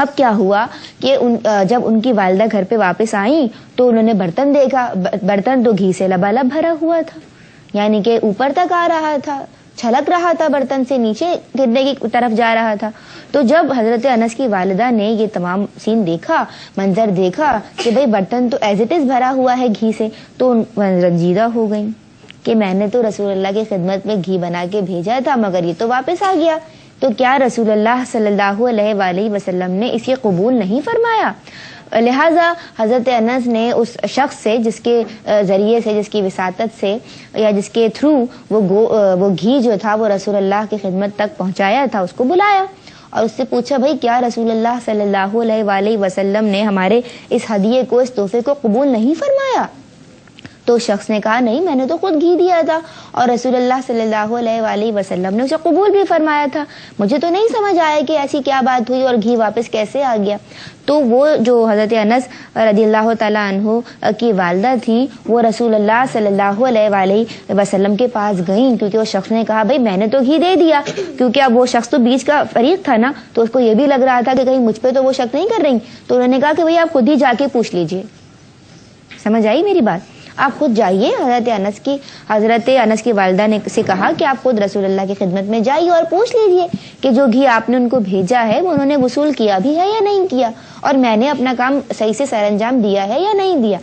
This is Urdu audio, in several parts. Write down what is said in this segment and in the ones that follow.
اب کیا ہوا کہ جب ان کی والدہ گھر پہ واپس آئیں تو انہوں نے برتن دیکھا، برتن تو گھی سے لبالب بھرا ہوا تھا، یعنی کہ اوپر تک آ رہا تھا، چھلک رہا تھا، برتن سے نیچے گرنے کی طرف جا رہا تھا. تو جب حضرت انس کی والدہ نے یہ تمام سین دیکھا، منظر دیکھا کہ بھئی برتن تو ایز اٹ از بھرا ہوا ہے گھی سے، تو رنجیدہ ہو گئیں کہ میں نے تو رسول اللہ کی خدمت میں گھی بنا کے بھیجا تھا مگر یہ تو واپس آ گیا. تو کیا رسول اللہ صلی اللہ علیہ وآلہ وسلم نے اسے قبول نہیں فرمایا؟ لہٰذا حضرت انس نے اس شخص سے جس کے ذریعے سے، جس کی وساطت سے یا جس کے تھرو وہ گھی جو تھا وہ رسول اللہ کی خدمت تک پہنچایا تھا، اس کو بلایا اور اس سے پوچھا بھائی کیا رسول اللہ صلی اللہ علیہ وآلہ وسلم نے ہمارے اس ہدیے کو، اس تحفے کو قبول نہیں فرمایا؟ تو شخص نے کہا نہیں، میں نے تو خود گھی دیا تھا اور رسول اللہ صلی اللہ علیہ وآلہ وسلم نے اسے قبول بھی فرمایا تھا، مجھے تو نہیں سمجھ آیا کہ ایسی کیا بات ہوئی اور گھی واپس کیسے آ گیا. تو وہ جو حضرت انس رضی اللہ تعالیٰ عنہ کی والدہ تھی وہ رسول اللہ صلی اللہ علیہ وآلہ وسلم کے پاس گئیں، کیونکہ وہ شخص نے کہا بھائی میں نے تو گھی دے دیا، کیونکہ اب وہ شخص تو بیچ کا فریق تھا نا، تو اس کو یہ بھی لگ رہا تھا کہ کہیں مجھ پہ تو وہ شک نہیں کر رہی. تو انہوں نے کہا کہ بھائی آپ خود ہی جا کے پوچھ لیجئے. سمجھ آئی میری بات؟ آپ خود جائیے. حضرت انس کی والدہ نے سے کہا کہ آپ خود رسول اللہ کی خدمت میں جائیے اور پوچھ لیجئے کہ جو گھی آپ نے ان کو بھیجا ہے وہ انہوں نے وصول کیا بھی ہے یا نہیں کیا، اور میں نے اپنا کام صحیح سے سر انجام دیا ہے یا نہیں دیا.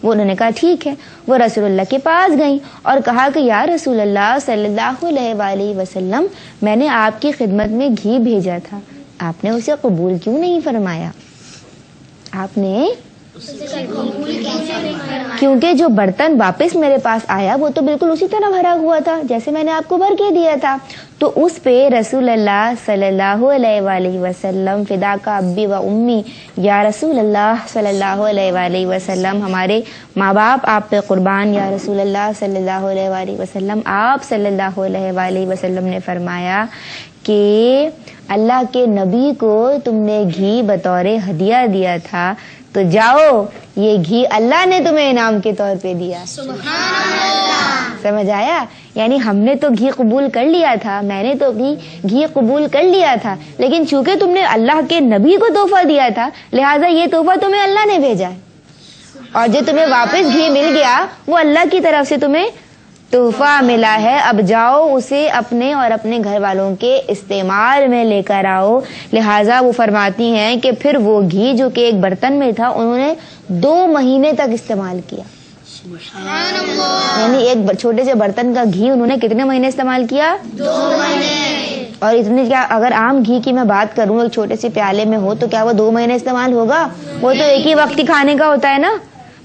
وہ انہوں نے کہا ٹھیک ہے. وہ رسول اللہ کے پاس گئیں اور کہا کہ یا رسول اللہ صلی اللہ علیہ وآلہ وسلم، میں نے آپ کی خدمت میں گھی بھیجا تھا، آپ نے اسے قبول کیوں نہیں فرمایا؟ آپ نے کیونکہ جو برتن واپس میرے پاس آیا وہ تو بالکل اسی طرح بھرا ہوا تھا جیسے میں نے آپ کو بھر کے دیا تھا. تو اس پہ رسول اللہ صلی اللہ علیہ وآلہ وسلم، فدا کا ابی و امی، یا رسول اللہ صلی اللہ علیہ وآلہ وسلم، ہمارے ماں باپ آپ پہ قربان، یا رسول اللہ صلی اللہ علیہ وآلہ وسلم، آپ صلی اللہ علیہ وآلہ وسلم نے فرمایا کہ اللہ کے نبی کو تم نے گھی بطور ہدیہ دیا تھا، تو جاؤ یہ گھی اللہ نے تمہیں انعام کے طور پہ دیا. سبحان اللہ. سمجھ آیا؟ یعنی ہم نے تو گھی قبول کر لیا تھا، میں نے تو گھی قبول کر لیا تھا، لیکن چونکہ تم نے اللہ کے نبی کو تحفہ دیا تھا لہٰذا یہ تحفہ تمہیں اللہ نے بھیجا ہے، اور جو تمہیں واپس گھی مل گیا وہ اللہ کی طرف سے تمہیں تحفہ ملا ہے. اب جاؤ اسے اپنے اور اپنے گھر والوں کے استعمال میں لے کر آؤ. لہٰذا وہ فرماتی ہیں کہ پھر وہ گھی جو کہ ایک برتن میں تھا انہوں نے 2 مہینے تک استعمال کیا. یعنی ایک چھوٹے سے برتن کا گھی انہوں نے کتنے مہینے استعمال کیا؟ 2 مہینے. اور اتنے کیا، اگر عام گھی کی میں بات کروں ایک چھوٹے سے پیالے میں ہو تو کیا وہ 2 مہینے استعمال ہوگا؟ وہ تو ایک ہی وقت ہی کھانے کا ہوتا ہے نا،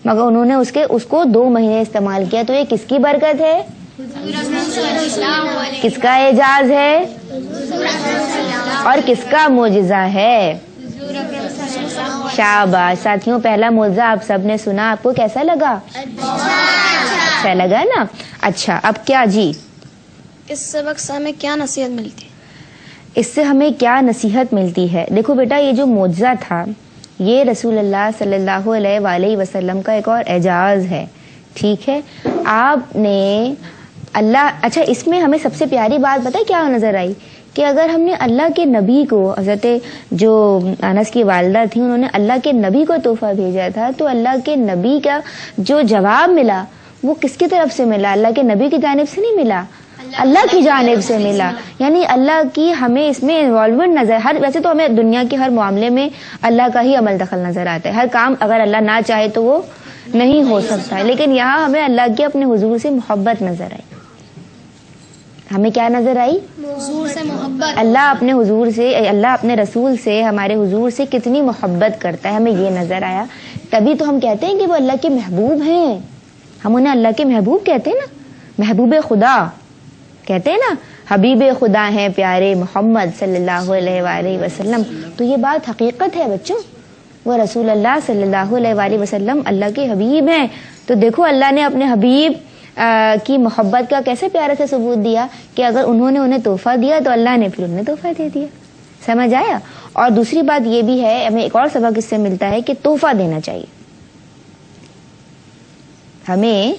مگر انہوں نے اس کو 2 مہینے استعمال کیا. تو یہ کس کی برکت ہے؟ کس کا اعجاز ہے؟ اور کس کا معجزہ ہے؟ شاباش ساتھیوں، پہلا معجزہ آپ سب نے سنا، آپ کو کیسا لگا؟ اچھا لگا نا. اچھا اب کیا جی؟ اس سبق سے ہمیں کیا نصیحت ملتی ہے؟ اس سے ہمیں کیا نصیحت ملتی ہے؟ دیکھو بیٹا، یہ جو معجزہ تھا یہ رسول اللہ صلی اللہ علیہ وآلہ وسلم کا ایک اور اعجاز ہے. ٹھیک ہے، آپ نے اچھا اس میں ہمیں سب سے پیاری بات پتہ ہے کیا نظر آئی؟ کہ اگر ہم نے اللہ کے نبی کو، حضرت جو انس کی والدہ تھیں انہوں نے اللہ کے نبی کو تحفہ بھیجا تھا، تو اللہ کے نبی کا جو جواب ملا وہ کس کی طرف سے ملا؟ اللہ کے نبی کی جانب سے نہیں ملا، اللہ کی جانب سے ملا. یعنی اللہ کی ہمیں اس میں انوالومنٹ نظر، ویسے تو ہمیں دنیا کے ہر معاملے میں اللہ کا ہی عمل دخل نظر آتا ہے، ہر کام اگر اللہ نہ چاہے تو وہ نہیں ہو سکتا ہے، لیکن یہاں ہمیں اللہ کی اپنے حضور سے محبت نظر آئی. ہمیں کیا نظر آئی؟ حضور سے محبت. اللہ اپنے حضور سے، اللہ اپنے رسول سے، ہمارے حضور سے کتنی محبت کرتا ہے، ہمیں یہ نظر آیا. تبھی تو ہم کہتے ہیں کہ وہ اللہ کے محبوب ہیں. ہم انہیں اللہ کے محبوب کہتے ہیں نا، محبوب خدا کہتے ہیں نا، حبیب خدا ہیں پیارے محمد صلی اللہ علیہ وآلہ وسلم. تو یہ بات حقیقت ہے بچوں، وہ رسول اللہ صلی اللہ علیہ وآلہ وسلم اللہ کے حبیب ہیں. تو دیکھو اللہ نے اپنے حبیب کی محبت کا کیسے پیارے سے ثبوت دیا کہ اگر انہوں نے انہیں تحفہ دیا تو اللہ نے پھر انہیں تحفہ دے دیا. سمجھ آیا؟ اور دوسری بات یہ بھی ہے، ہمیں ایک اور سبق اس سے ملتا ہے کہ تحفہ دینا چاہیے. ہمیں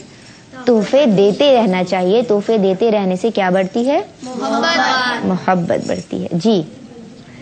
تحفے دیتے رہنا چاہیے. تحفے دیتے رہنے سے کیا بڑھتی ہے؟ محبت بڑھتی ہے. جی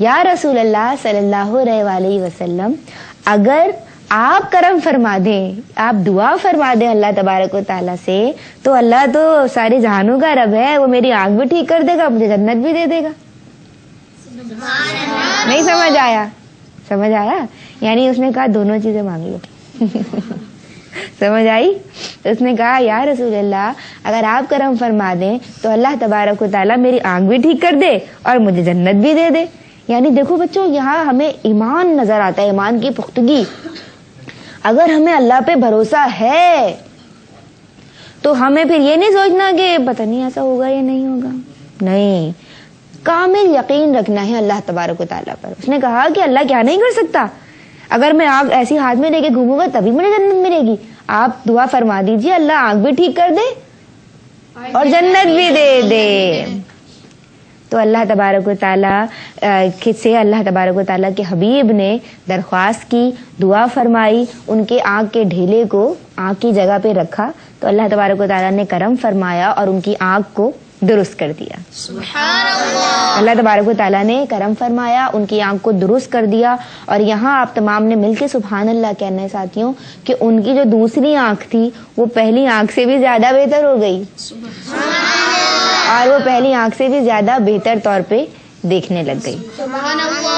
یا رسول اللہ صلی اللہ علیہ وسلم اگر آپ کرم فرما دیں, آپ دعا فرما دیں اللہ تبارک و تعالیٰ سے, تو اللہ تو سارے جہانوں کا رب ہے, وہ میری آنکھ بھی ٹھیک کر دے گا, مجھے جنت بھی دے دے گا. نہیں سمجھ آیا؟ سمجھ آیا؟ یعنی اس نے کہا دونوں چیزیں مانگ لو. سمجھ آئی؟ اس نے کہا یا رسول اللہ اگر آپ کرم فرما دیں تو اللہ تبارک و تعالیٰ میری آنکھ بھی ٹھیک کر دے اور مجھے جنت بھی دے دے. یعنی دیکھو بچوں, یہاں ہمیں ایمان نظر آتا ہے, ایمان کی پختگی. اگر ہمیں اللہ پہ بھروسہ ہے تو ہمیں پھر یہ نہیں سوچنا کہ پتہ نہیں ایسا ہوگا یا نہیں ہوگا. نہیں, کامل یقین رکھنا ہے اللہ تبارک و تعالیٰ پر. اس نے کہا کہ اللہ کیا نہیں کر سکتا, اگر میں آنکھ ایسی ہاتھ میں لے کے گھوموں گا تبھی مجھے جنت ملے گی. آپ دعا فرما دیجئے اللہ آنکھ بھی ٹھیک کر دے اور جنت بھی دے دے. تو اللہ تبارک و تعالیٰ سے اللہ تبارک و تعالیٰ کے حبیب نے درخواست کی, دعا فرمائی, ان کے آنکھ کے ڈھیلے کو آنکھ کی جگہ پہ رکھا تو اللہ تبارک و تعالیٰ نے کرم فرمایا اور ان کی آنکھ کو درست کر دیا. سبحان اللہ. اللہ تبارک و تعالیٰ نے کرم فرمایا, ان کی آنکھ کو درست کر دیا. اور یہاں آپ تمام نے مل کے سبحان اللہ کہنا ہے ساتھیوں کہ ان کی جو دوسری آنکھ تھی وہ پہلی آنکھ سے بھی زیادہ بہتر ہو گئی, اور وہ پہلی آنکھ سے بھی زیادہ بہتر طور پہ دیکھنے لگ گئی.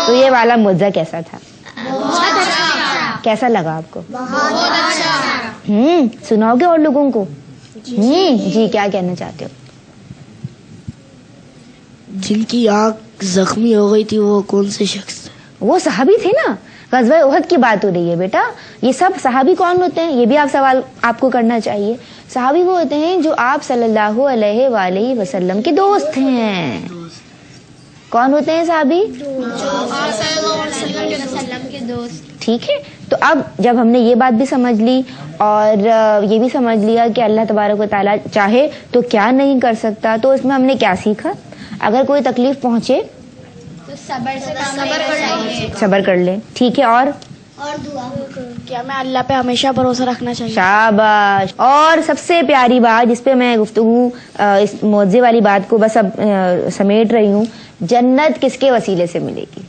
تو یہ والا معجزہ کیسا تھا؟ کیسا لگا آپ کو؟ سناؤ گے اور لوگوں کو؟ جی کیا کہنا چاہتے ہو؟ جن کی آنکھ زخمی ہو گئی تھی وہ کون سے شخص تھے؟ وہ صحابی تھے نا, غزوہ احد کی بات ہو رہی ہے بیٹا. یہ سب صحابی کون ہوتے ہیں یہ بھی آپ سوال آپ کو کرنا چاہیے. صحابی وہ ہوتے ہیں جو آپ صلی اللہ علیہ وآلہ وسلم کے دوست ہیں. کون ہوتے ہیں صحابی؟ ٹھیک ہے, تو اب جب ہم نے یہ بات بھی سمجھ لی اور یہ بھی سمجھ لیا کہ اللہ تبارک و تعالیٰ چاہے تو کیا نہیں کر سکتا, تو اس میں ہم نے کیا سیکھا؟ اگر کوئی تکلیف پہنچے تو صبر کر لیں. ٹھیک ہے, اور دعا. کیا میں اللہ پہ ہمیشہ بھروسہ رکھنا چاہیے؟ شاباش. اور سب سے پیاری بات جس پہ میں گفتگو اس معجزے والی بات کو بس اب سمیٹ رہی ہوں, جنت کس کے وسیلے سے ملے گی؟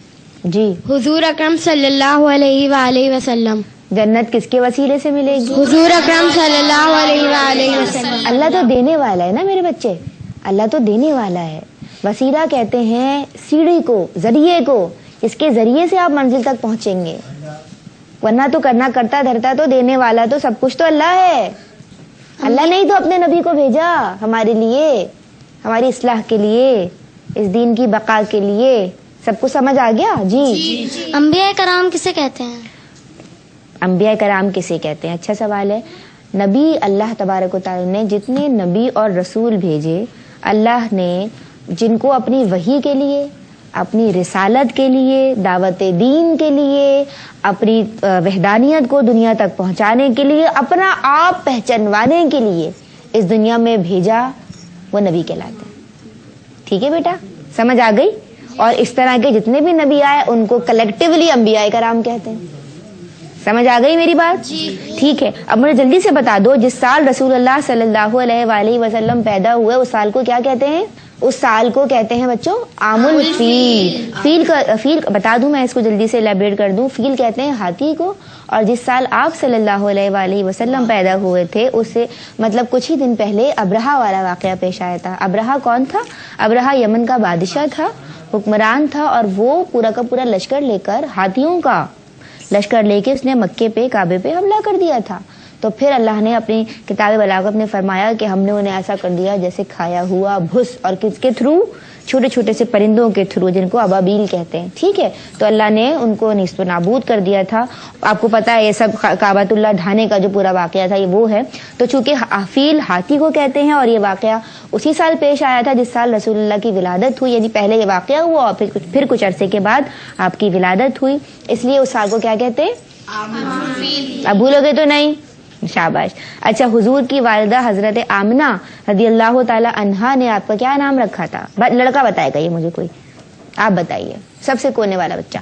جی حضور اکرم صلی اللہ علیہ وآلہ وسلم. جنت کس کے وسیلے سے ملے گی؟ حضور اکرم صلی اللہ علیہ وآلہ وسلم. اللہ تو دینے والا ہے نا میرے بچے, اللہ تو دینے والا ہے. وسیلہ کہتے ہیں سیڑھی کو, ذریعے کو, اس کے ذریعے سے آپ منزل تک پہنچیں گے. ورنہ تو کرنا کرتا دھرتا تو دینے والا تو سب کچھ تو اللہ ہے. اللہ نے ہی تو اپنے نبی کو بھیجا ہمارے لیے, ہماری اصلاح کے لیے, اس دین کی بقا کے لیے. سب کو سمجھ آ گیا؟ جی. انبیاء کرام کسے کہتے ہیں؟ انبیاء کرام کسے کہتے ہیں؟ اچھا سوال ہے. نبی اللہ تبارک و تعالی نے جتنے نبی اور رسول بھیجے, اللہ نے جن کو اپنی وحی کے لیے, اپنی رسالت کے لیے, دعوت دین کے لیے, اپنی وحدانیت کو دنیا تک پہنچانے کے لیے, اپنا آپ پہچانوانے کے لیے اس دنیا میں بھیجا, وہ نبی کہلاتے ہیں. ٹھیک ہے بیٹا, سمجھ آ گئی؟ اور اس طرح کے جتنے بھی نبی آئے ان کو کلیکٹیولی انبیاء کرام کہتے ہیں. سمجھ آ گئی میری بات؟ ٹھیک ہے, اب مجھے جلدی سے بتا دو جس سال رسول اللہ صلی اللہ علیہ وآلہ وسلم پیدا ہوئے اس سال کو کیا کہتے ہیں؟ اس سال کو کہتے ہیں بچوں عام الفیل. فیل بتا دوں میں اس کو جلدی سے ایلیبریٹ کر دوں. فیل کہتے ہیں ہاتھی کو, اور جس سال آپ صلی اللہ علیہ وآلہ وسلم پیدا ہوئے تھے اس سے مطلب کچھ ہی دن پہلے ابرہہ والا واقعہ پیش آیا تھا. ابرہہ کون تھا؟ ابرہہ یمن کا بادشاہ تھا, حکمران تھا, اور وہ پورا کا پورا لشکر لے کر, ہاتھیوں کا لشکر لے کے اس نے مکے پہ, کعبے پہ حملہ کر دیا تھا. تو پھر اللہ نے اپنی کتاب بلاغت میں فرمایا کہ ہم نے انہیں ایسا کر دیا جیسے کھایا ہوا بھس, اور کس کے تھرو؟ چھوٹے چھوٹے سے پرندوں کے تھرو, جن کو ابابیل کہتے ہیں. ٹھیک ہے, تو اللہ نے ان کو نیست و نابود کر دیا تھا. آپ کو پتا ہے یہ سب کعبۃ اللہ ڈھانے کا جو پورا واقعہ تھا یہ وہ ہے. تو چونکہ فیل ہاتھی کو کہتے ہیں, اور یہ واقعہ اسی سال پیش آیا تھا جس سال رسول اللہ کی ولادت ہوئی, یعنی پہلے یہ واقعہ ہوا اور پھر کچھ عرصے کے بعد آپ کی ولادت ہوئی, اس لیے اس سال کو کیا کہتے ہیں؟ اب بھولو گے تو نہیں؟ شاباش. اچھا, حضور کی والدہ حضرت آمنہ رضی اللہ تعالی عنہا نے آپ کا کیا نام رکھا تھا؟ لڑکا بتائے گا یہ مجھے کوئی, آپ بتائیے. سب سے کونے والا بچہ.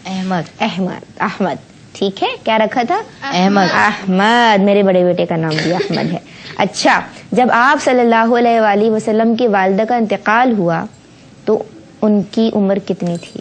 احمد. ٹھیک ہے, کیا رکھا تھا؟ احمد. میرے بڑے بیٹے کا نام بھی احمد ہے. اچھا, جب آپ صلی اللہ علیہ وآلہ وسلم کی والدہ کا انتقال ہوا تو ان کی عمر کتنی تھی؟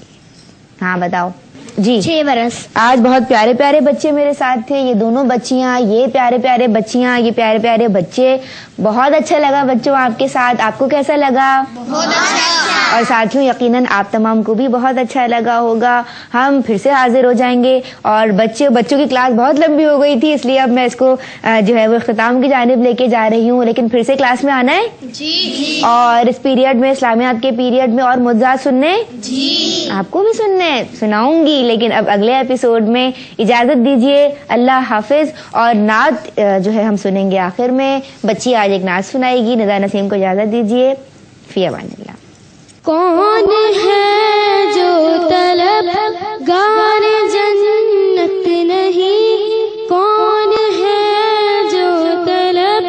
ہاں بتاؤ جی. 6 برس. آج بہت پیارے پیارے بچے میرے ساتھ تھے, یہ دونوں بچیاں, یہ پیارے پیارے بچیاں, یہ پیارے پیارے بچے. بہت اچھا لگا بچوں آپ کے ساتھ. آپ کو کیسا لگا؟ بہت اچھا. اور ساتھیوں یقیناً آپ تمام کو بھی بہت اچھا لگا ہوگا. ہم پھر سے حاضر ہو جائیں گے. اور بچوں کی کلاس بہت لمبی ہو گئی تھی, اس لیے اب میں اس کو جو ہے وہ اختتام کی جانب لے کے جا رہی ہوں. لیکن پھر سے کلاس میں آنا ہے جی. اور اس پیریڈ میں, اسلامیات کے پیریڈ میں اور موضوعات سننے جی. آپ کو بھی سناؤں گی. لیکن اب اگلے ایپیسوڈ میں اجازت دیجیے. اللہ حافظ. اور نعت جو ہے ہم سنیں گے آخر میں. بچی آج ایک نعت سنائے گی. ندا نسیم کو اجازت دیجیے. فی امان اللہ. کون ہے جو طلب گار جنت نہیں, کون ہے جو طلب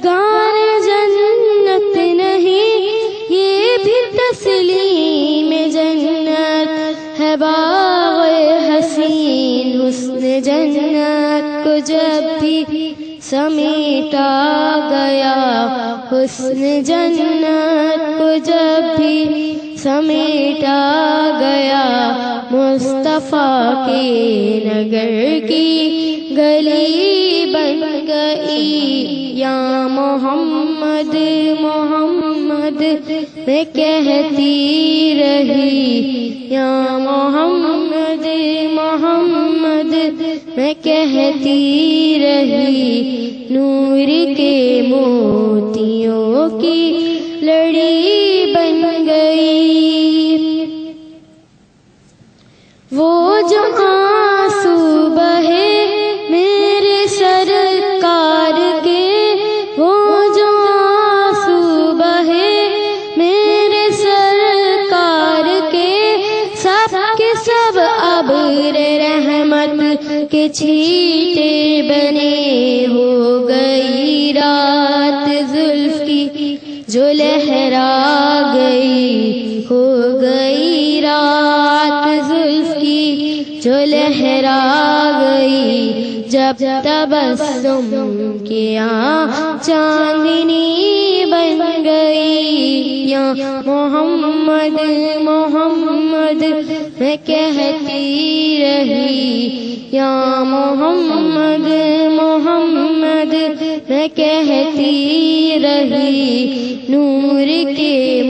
گار جنت نہیں, یہ بھی تسلیم جنت ہے باغ حسین. حسن جنت کو جب بھی سمیٹا گیا, حسن جنت کو جب بھی سمیٹا گیا, مصطفیٰ کے نگر کی گلی بن گئی. یا محمد محمد میں کہتی رہی, یا محمد محمد میں کہتی رہی. نور کے موتیوں کی لڑی بن گئی. وہ جو آنسو بہے میرے سرکار کے, وہ جو آنسو بہے میرے سرکار کے, سب کے سب ابر رحمت کے چھیٹے بنے. ہو گئی رات زلف کی جو لہرا گئی, ہو گئی رات زلف کی جو لہرا گئی. جب تبسم کیا چاندنی بن گئی. یا محمد محمد میں کہتی رہی, یا محمد محمد میں کہتی رہی. نور کے